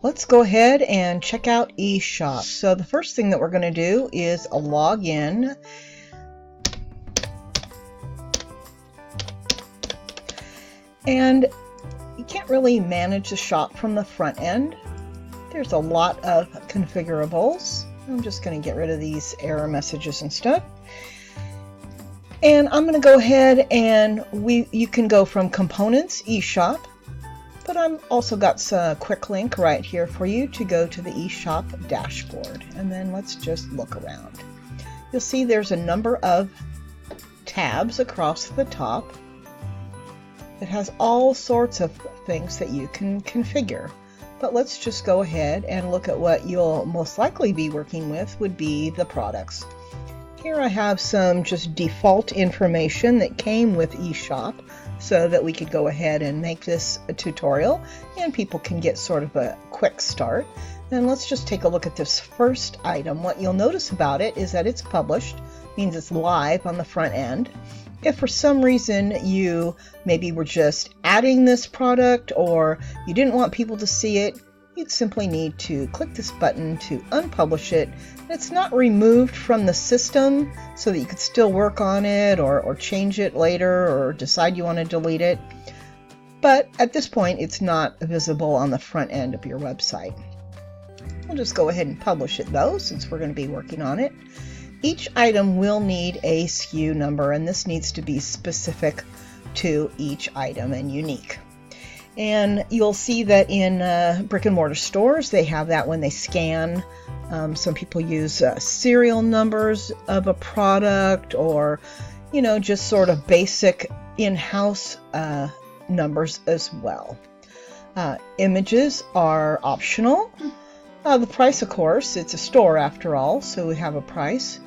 Let's go ahead and check out Eshop. So the first thing that we're going to do is log in. And you can't really manage the shop from the front end. There's a lot of configurables. I'm just going to get rid of these error messages and stuff. And I'm going to go ahead and you can go from components, Eshop, but I'm also got a quick link right here for you to go to the Eshop dashboard. And then let's just look around. You'll see there's a number of tabs across the top. It has all sorts of things that you can configure. But let's just go ahead and look at what you'll most likely be working with would be the products. Here I have some just default information that came with Eshop so that we could go ahead and make this a tutorial and people can get sort of a quick start. And let's just take a look at this first item. What you'll notice about it is that it's published, means it's live on the front end. If for some reason you maybe were just adding this product or you didn't want people to see it, you'd simply need to click this button to unpublish it. It's not removed from the system so that you could still work on it or change it later or decide you want to delete it. But at this point, it's not visible on the front end of your website. We'll just go ahead and publish it though, since we're going to be working on it. Each item will need a SKU number, and this needs to be specific to each item and unique. And you'll see that in brick and mortar stores, they have that when they scan. Some people use serial numbers of a product or, just sort of basic in-house numbers as well. Images are optional. The price, of course, it's a store after all, so we have a price.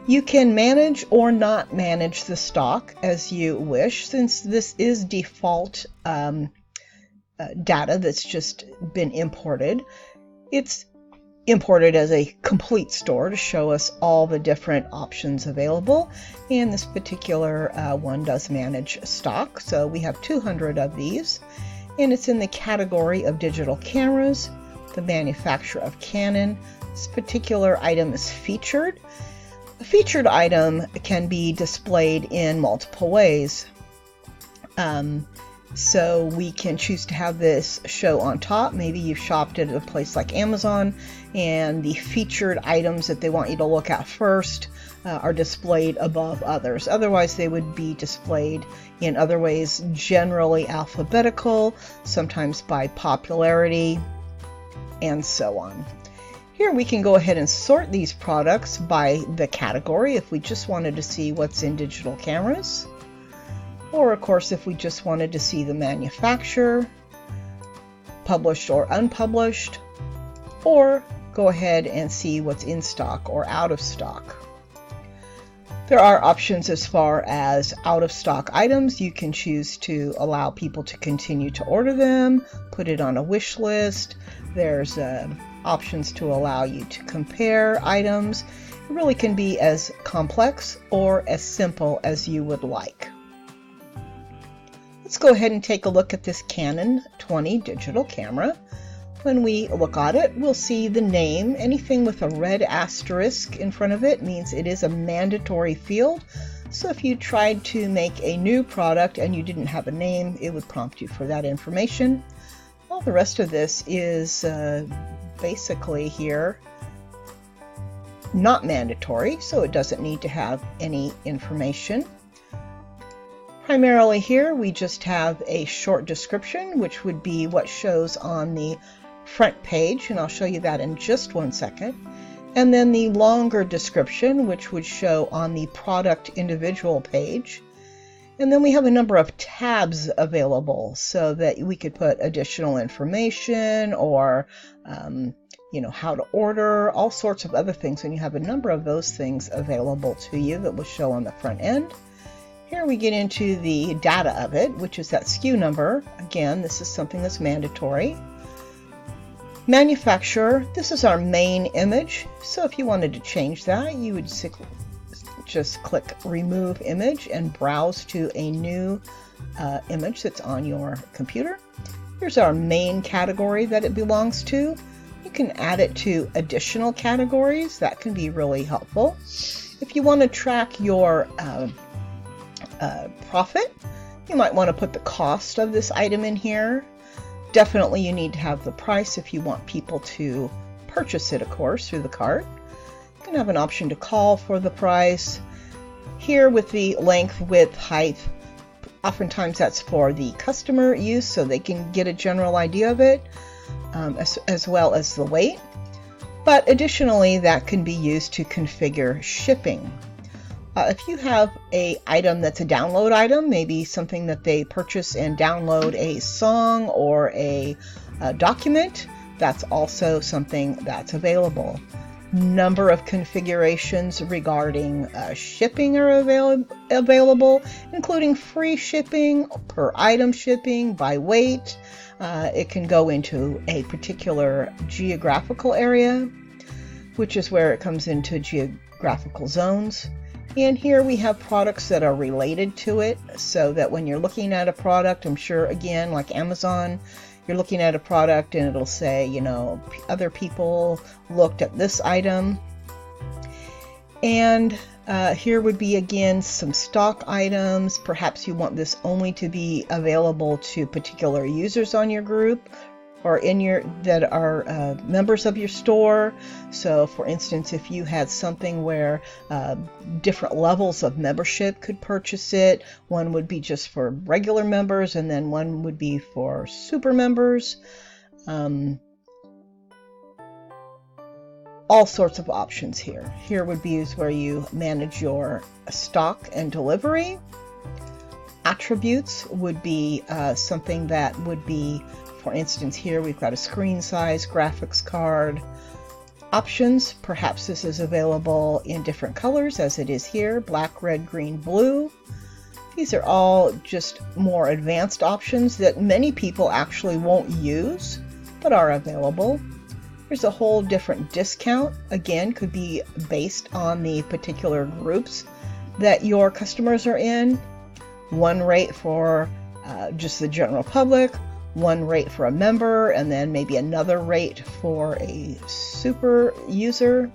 You can manage or not manage the stock as you wish, since this is default data that's just been imported. It's imported as a complete store to show us all the different options available, and this particular one does manage stock, so we have 200 of these, and it's in the category of digital cameras, the manufacturer of Canon. This particular item is featured. A featured item can be displayed in multiple ways. So we can choose to have this show on top. Maybe you've shopped at a place like Amazon and the featured items that they want you to look at first are displayed above others. Otherwise, they would be displayed in other ways, generally alphabetical, sometimes by popularity, and so on. Here we can go ahead and sort these products by the category if we just wanted to see what's in digital cameras. Or of course if we just wanted to see the manufacturer, published or unpublished, or go ahead and see what's in stock or out of stock. There are options as far as out of stock items. You can choose to allow people to continue to order them, put it on a wish list. There's options to allow you to compare items. It really can be as complex or as simple as you would like. Let's go ahead and take a look at this Canon 20 digital camera. When we look at it, we'll see the name. Anything with a red asterisk in front of it means it is a mandatory field. So if you tried to make a new product and you didn't have a name, it would prompt you for that information. All the rest of this is basically here not mandatory, so it doesn't need to have any information. Primarily here we just have a short description, which would be what shows on the front page, and I'll show you that in just one second. And then the longer description, which would show on the product individual page. And then we have a number of tabs available so that we could put additional information or how to order, all sorts of other things, and you have a number of those things available to you that will show on the front end. Here we get into the data of it, which is that SKU number. Again, this is something that's mandatory. Manufacturer, this is our main image, so if you wanted to change that, you would just click Remove Image and browse to a new image that's on your computer. Here's our main category that it belongs to. You can add it to additional categories. That can be really helpful. If you want to track your profit, you might want to put the cost of this item in here. Definitely you need to have the price if you want people to purchase it, of course, through the cart. You can have an option to call for the price. Here with the length, width, height, oftentimes that's for the customer use so they can get a general idea of it, as well as the weight. But additionally, that can be used to configure shipping. If you have an item that's a download item, maybe something that they purchase and download a song or a document, that's also something that's available. Number of configurations regarding shipping are available, including free shipping, per item shipping, by weight. It can go into a particular geographical area, which is where it comes into geographical zones. And here we have products that are related to it, so that when you're looking at a product, I'm sure, again, like Amazon, you're looking at a product and it'll say, you know, other people looked at this item. And here would be, again, some stock items. Perhaps you want this only to be available to particular users on your group or that are members of your store. So for instance, if you had something where different levels of membership could purchase it, one would be just for regular members and then one would be for super members. All sorts of options here. Here would be where you manage your stock and delivery. Attributes would be something that would be, for instance, here we've got a screen size, graphics card. Options, perhaps this is available in different colors as it is here, black, red, green, blue. These are all just more advanced options that many people actually won't use, but are available. There's a whole different discount. Again, could be based on the particular groups that your customers are in. One rate for just the general public, one rate for a member, and then maybe another rate for a super user.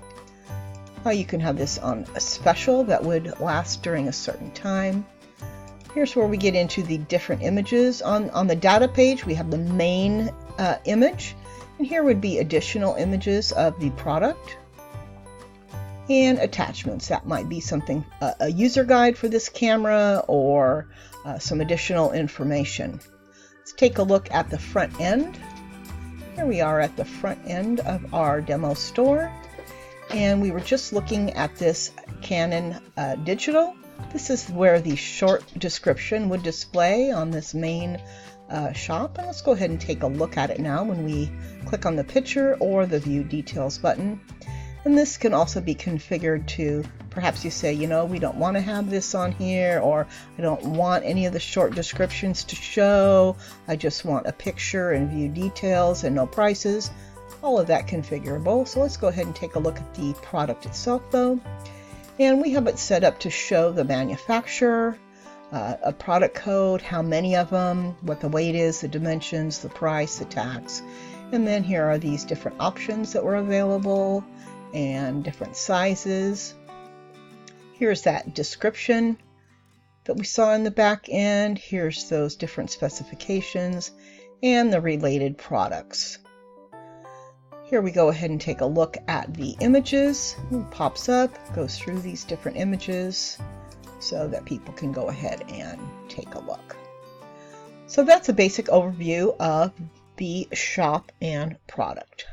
You can have this on a special that would last during a certain time. Here's where we get into the different images. On the data page, we have the main image, and here would be additional images of the product. And attachments, that might be something, a user guide for this camera or some additional information. Let's take a look at the front end. Here we are at the front end of our demo store, and we were just looking at this Canon digital. This is where the short description would display on this main shop, and let's go ahead and take a look at it now when we click on the picture or the view details button. And this can also be configured to, perhaps you say, you know, we don't want to have this on here, or I don't want any of the short descriptions to show. I just want a picture and view details and no prices. All of that configurable. So let's go ahead and take a look at the product itself though. And we have it set up to show the manufacturer, a product code, how many of them, what the weight is, the dimensions, the price, the tax. And then here are these different options that were available and different sizes. Here's that description that we saw in the back end. Here's those different specifications and the related products. Here we go ahead and take a look at the images. It pops up, goes through these different images so that people can go ahead and take a look. So that's a basic overview of the shop and product.